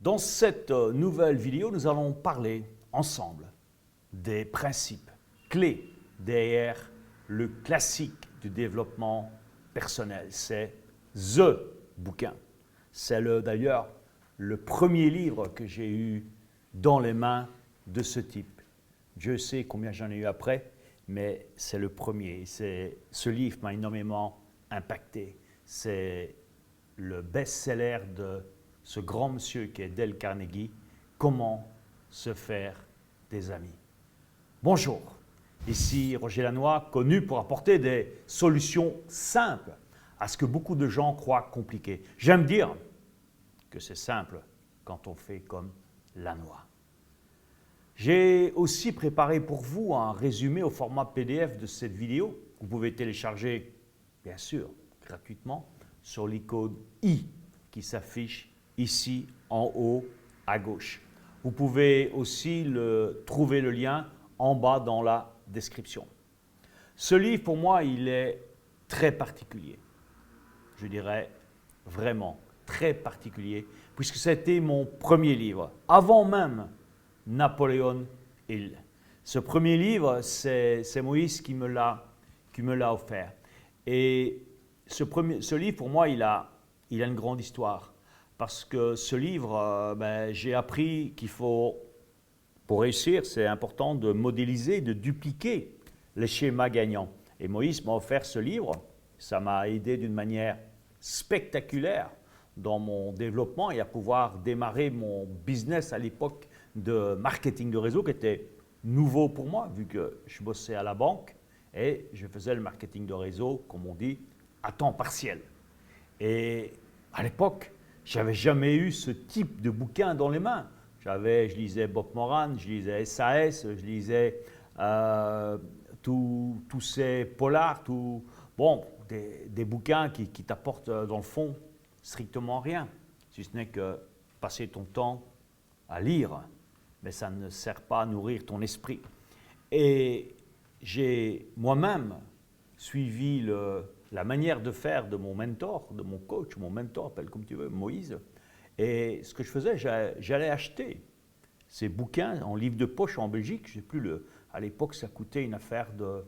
Dans cette nouvelle vidéo, nous allons parler ensemble des principes clés derrière le classique du développement personnel. C'est THE bouquin. C'est d'ailleurs le premier livre que j'ai eu dans les mains de ce type. Dieu sait combien j'en ai eu après, mais c'est le premier. Ce livre m'a énormément impacté. C'est le best-seller de ce grand monsieur qui est Dale Carnegie, Comment se faire des amis. Bonjour, ici Roger Lannoy, connu pour apporter des solutions simples à ce que beaucoup de gens croient compliqué. J'aime dire que c'est simple quand on fait comme Lannoy. J'ai aussi préparé pour vous un résumé au format PDF de cette vidéo. Vous pouvez télécharger, bien sûr, gratuitement, sur l'icône I qui s'affiche ici en haut à gauche. Vous pouvez aussi trouver le lien en bas dans la description. Ce livre, pour moi, il est très particulier. Je dirais vraiment très particulier, puisque c'était mon premier livre, avant même Napoléon Hill. Ce premier livre, c'est Moïse qui me l'a offert. Et ce livre, pour moi, il a une grande histoire. Parce que ce livre, j'ai appris qu'il faut, pour réussir, c'est important de modéliser, de dupliquer les schémas gagnants. Et Moïse m'a offert ce livre. Ça m'a aidé d'une manière spectaculaire dans mon développement et à pouvoir démarrer mon business à l'époque de marketing de réseau qui était nouveau pour moi, vu que je bossais à la banque et je faisais le marketing de réseau, comme on dit, à temps partiel. Et à l'époque, je n'avais jamais eu ce type de bouquin dans les mains. Je lisais Bob Moran, je lisais SAS, je lisais tous ces polars, des bouquins qui t'apportent dans le fond strictement rien, si ce n'est que passer ton temps à lire, mais ça ne sert pas à nourrir ton esprit. Et j'ai moi-même suivi la manière de faire de mon mentor, de mon coach, mon mentor, appelle comme tu veux, Moïse. Et ce que je faisais, j'allais acheter ces bouquins en livre de poche en Belgique. Je sais plus, à l'époque, ça coûtait une affaire de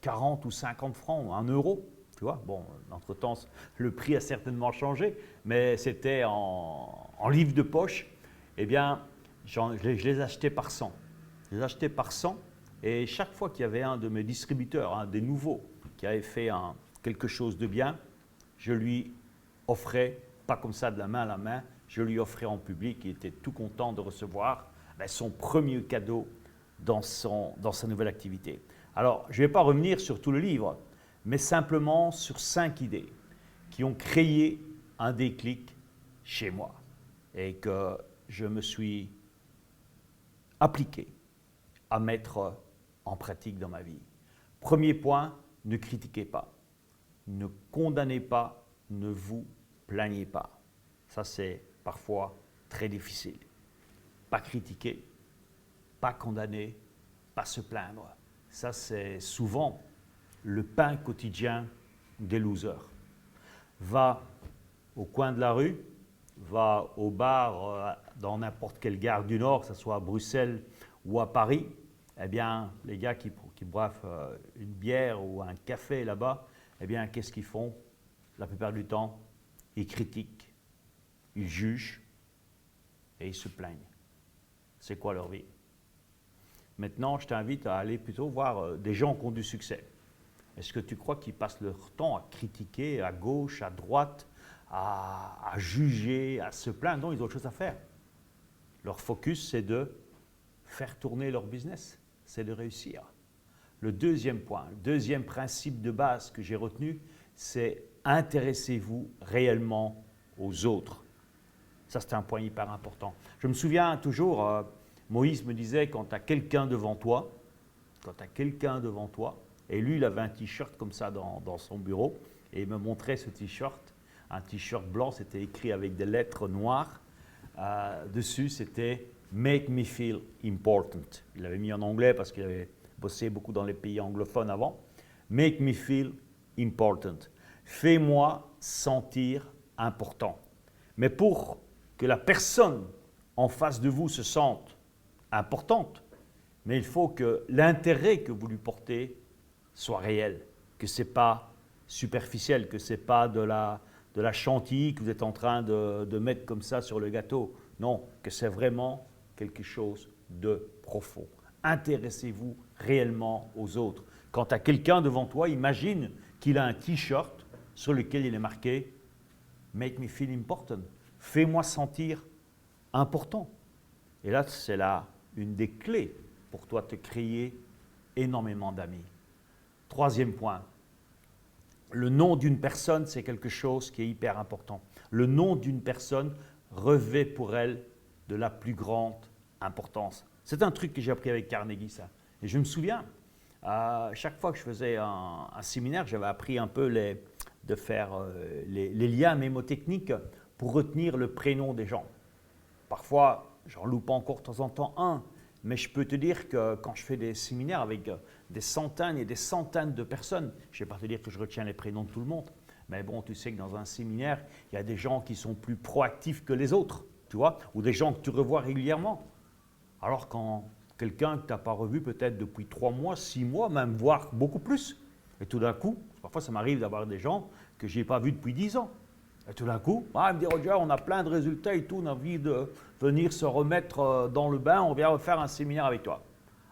40 ou 50 francs, 1 euro. Tu vois, bon, entre-temps, le prix a certainement changé, mais c'était en livre de poche. Eh bien, je les achetais par 100. Je les achetais par 100 et chaque fois qu'il y avait un de mes distributeurs, un des nouveaux, qui avait fait quelque chose de bien, je lui offrais, pas comme ça de la main à la main, je lui offrais en public. Il était tout content de recevoir son premier cadeau dans sa nouvelle activité. Alors, je ne vais pas revenir sur tout le livre, mais simplement sur 5 idées qui ont créé un déclic chez moi et que je me suis appliqué à mettre en pratique dans ma vie. Premier point, ne critiquez pas, ne condamnez pas, ne vous plaignez pas. Ça, c'est parfois très difficile. Pas critiquer, pas condamner, pas se plaindre. Ça, c'est souvent le pain quotidien des losers. Va au coin de la rue, va au bar dans n'importe quelle gare du Nord, que ce soit à Bruxelles ou à Paris, eh bien, les gars qui boivent une bière ou un café là-bas, eh bien, qu'est-ce qu'ils font? La plupart du temps, ils critiquent, ils jugent et ils se plaignent. C'est quoi leur vie? Maintenant, je t'invite à aller plutôt voir des gens qui ont du succès. Est-ce que tu crois qu'ils passent leur temps à critiquer à gauche, à droite, à juger, à se plaindre? Non, ils ont autre chose à faire. Leur focus, c'est de faire tourner leur business, c'est de réussir. Le deuxième point, le deuxième principe de base que j'ai retenu, c'est intéressez-vous réellement aux autres. Ça, c'est un point hyper important. Je me souviens toujours, Moïse me disait, quand tu as quelqu'un devant toi, et lui, il avait un t-shirt comme ça dans son bureau, et il me montrait ce t-shirt, un t-shirt blanc, c'était écrit avec des lettres noires. Dessus, c'était « Make me feel important ». Il l'avait mis en anglais parce qu'il avait bossé beaucoup dans les pays anglophones avant. « Make me feel important ». Fais-moi sentir important. Mais pour que la personne en face de vous se sente importante, mais il faut que l'intérêt que vous lui portez soit réel, que ce n'est pas superficiel, que ce n'est pas de la chantilly que vous êtes en train de mettre comme ça sur le gâteau. Non, que c'est vraiment quelque chose de profond. Intéressez-vous réellement aux autres. Quand tu as quelqu'un devant toi, imagine qu'il a un t-shirt sur lequel il est marqué « Make me feel important ». Fais-moi sentir important. Et là, c'est là une des clés pour toi de te créer énormément d'amis. Troisième point, le nom d'une personne, c'est quelque chose qui est hyper important. Le nom d'une personne revêt pour elle de la plus grande importance. C'est un truc que j'ai appris avec Carnegie, ça. Et je me souviens, chaque fois que je faisais un séminaire, j'avais appris un peu de faire les liens mémotechniques pour retenir le prénom des gens. Parfois, j'en loupe encore de temps en temps un, mais je peux te dire que quand je fais des séminaires avec des centaines et des centaines de personnes, je ne vais pas te dire que je retiens les prénoms de tout le monde, mais bon, tu sais que dans un séminaire, il y a des gens qui sont plus proactifs que les autres, tu vois, ou des gens que tu revois régulièrement. Alors quand quelqu'un que tu n'as pas revu peut-être depuis 3 mois, 6 mois, même voire beaucoup plus, et tout d'un coup, parfois ça m'arrive d'avoir des gens que je n'ai pas vus depuis 10 ans. Et tout d'un coup, il me dit Roger, on a plein de résultats et tout, on a envie de venir se remettre dans le bain, on vient faire un séminaire avec toi.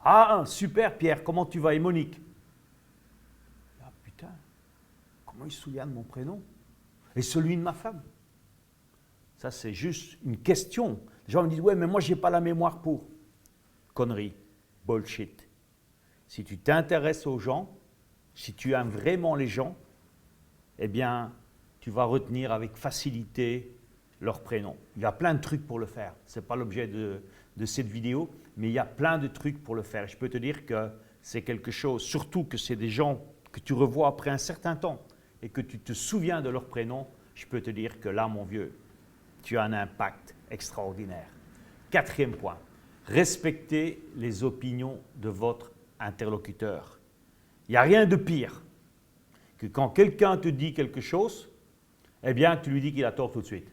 Ah, super Pierre, comment tu vas? Et Monique? Ah putain, comment il se souvient de mon prénom? Et celui de ma femme? Ça, c'est juste une question. Les gens me disent, ouais, mais moi, je n'ai pas la mémoire pour. Connerie, bullshit. Si tu t'intéresses aux gens, si tu aimes vraiment les gens, eh bien, tu vas retenir avec facilité leur prénom. Il y a plein de trucs pour le faire. Ce n'est pas l'objet de cette vidéo, mais il y a plein de trucs pour le faire. Je peux te dire que c'est quelque chose, surtout que c'est des gens que tu revois après un certain temps et que tu te souviens de leur prénom, je peux te dire que là, mon vieux, tu as un impact extraordinaire. Quatrième point, respectez les opinions de votre interlocuteur. Il n'y a rien de pire que quand quelqu'un te dit quelque chose, eh bien, tu lui dis qu'il a tort tout de suite.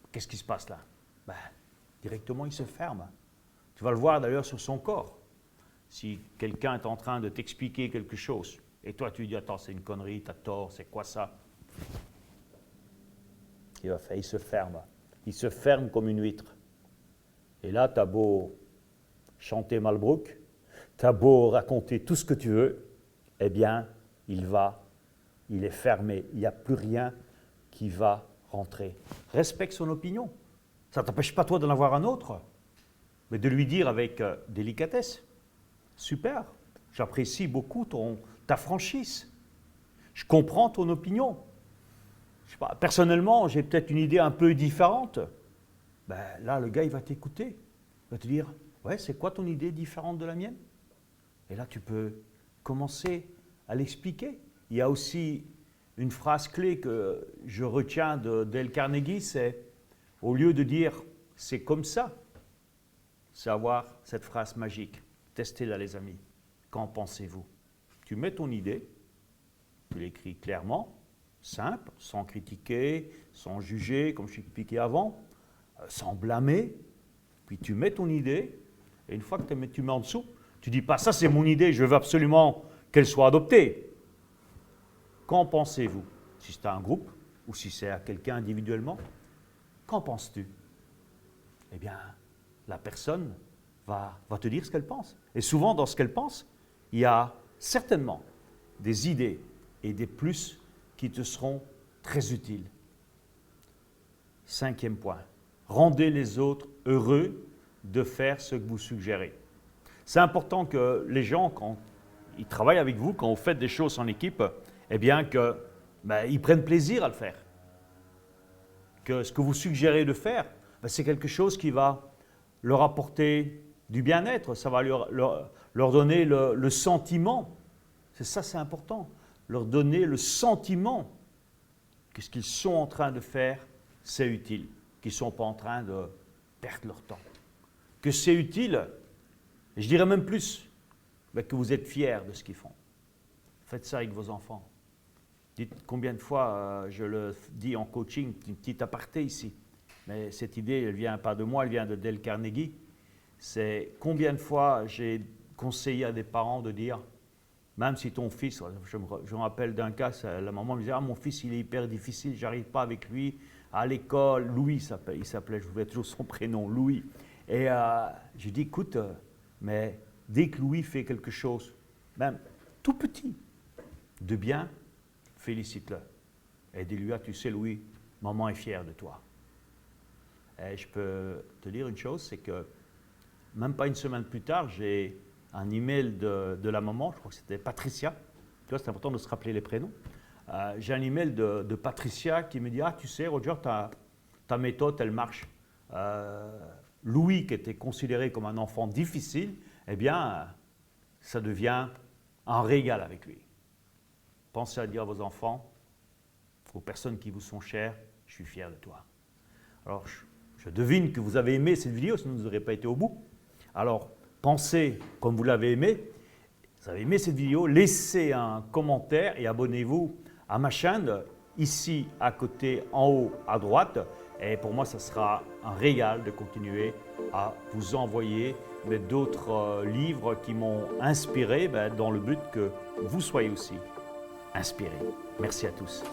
Qu'est-ce qui se passe là? Directement, il se ferme. Tu vas le voir d'ailleurs sur son corps. Si quelqu'un est en train de t'expliquer quelque chose, et toi tu lui dis, attends, c'est une connerie, tu as tort, c'est quoi ça? Il se ferme. Il se ferme comme une huître. Et là, tu as beau chanter Malbrook, tu as beau raconter tout ce que tu veux, eh bien, il est fermé. Il n'y a plus rien qui va rentrer. Respecte son opinion. Ça ne t'empêche pas toi d'en avoir un autre, mais de lui dire avec délicatesse, super, j'apprécie beaucoup ta franchise. Je comprends ton opinion. Je sais pas, personnellement, j'ai peut-être une idée un peu différente. Là, le gars, il va t'écouter. Il va te dire, ouais, c'est quoi ton idée différente de la mienne? Et là, tu peux commencer à l'expliquer. Il y a aussi une phrase clé que je retiens de Dale Carnegie, c'est au lieu de dire « c'est comme ça », c'est avoir cette phrase magique. Testez-la les amis. Qu'en pensez-vous? Tu mets ton idée, tu l'écris clairement, simple, sans critiquer, sans juger, comme je t'expliquais avant, sans blâmer, puis tu mets ton idée, et une fois que tu mets en dessous, tu ne dis pas « ça c'est mon idée, je veux absolument qu'elle soit adoptée ». Qu'en pensez-vous? Si c'est à un groupe ou si c'est à quelqu'un individuellement, qu'en penses-tu? Eh bien, la personne va te dire ce qu'elle pense. Et souvent, dans ce qu'elle pense, il y a certainement des idées et des plus qui te seront très utiles. Cinquième point, rendez les autres heureux de faire ce que vous suggérez. C'est important que les gens, quand ils travaillent avec vous, quand vous faites des choses en équipe, eh bien qu'ils prennent plaisir à le faire. Que ce que vous suggérez de faire, c'est quelque chose qui va leur apporter du bien-être, ça va leur donner le sentiment. C'est ça, c'est important. Leur donner le sentiment que ce qu'ils sont en train de faire, c'est utile. Qu'ils ne sont pas en train de perdre leur temps. Que c'est utile, et je dirais même plus, que vous êtes fiers de ce qu'ils font. Faites ça avec vos enfants. Dites combien de fois, je le dis en coaching, une petite aparté ici. mais cette idée, elle vient pas de moi, elle vient de Dale Carnegie. C'est combien de fois j'ai conseillé à des parents de dire, même si ton fils, je me rappelle d'un cas, la maman me disait, mon fils il est hyper difficile, j'arrive pas avec lui à l'école. Louis il s'appelait, je voulais toujours son prénom, Louis. Et j'ai dit, écoute, mais dès que Louis fait quelque chose, même tout petit, de bien, félicite-le. Et dis-lui, tu sais Louis, maman est fière de toi. Et je peux te dire une chose, c'est que même pas une semaine plus tard, j'ai un email de la maman, je crois que c'était Patricia. Tu vois, c'est important de se rappeler les prénoms. J'ai un email de Patricia qui me dit, tu sais Roger, ta méthode, elle marche. Louis, qui était considéré comme un enfant difficile, eh bien, ça devient un régal avec lui. Pensez à dire à vos enfants, aux personnes qui vous sont chères, je suis fier de toi. Alors, je devine que vous avez aimé cette vidéo, sinon vous n'aurez pas été au bout. Alors, pensez comme vous l'avez aimé. Vous avez aimé cette vidéo, laissez un commentaire et abonnez-vous à ma chaîne, ici à côté, en haut à droite. Et pour moi, ça sera un régal de continuer à vous envoyer d'autres livres qui m'ont inspiré dans le but que vous soyez aussi inspirés. Merci à tous.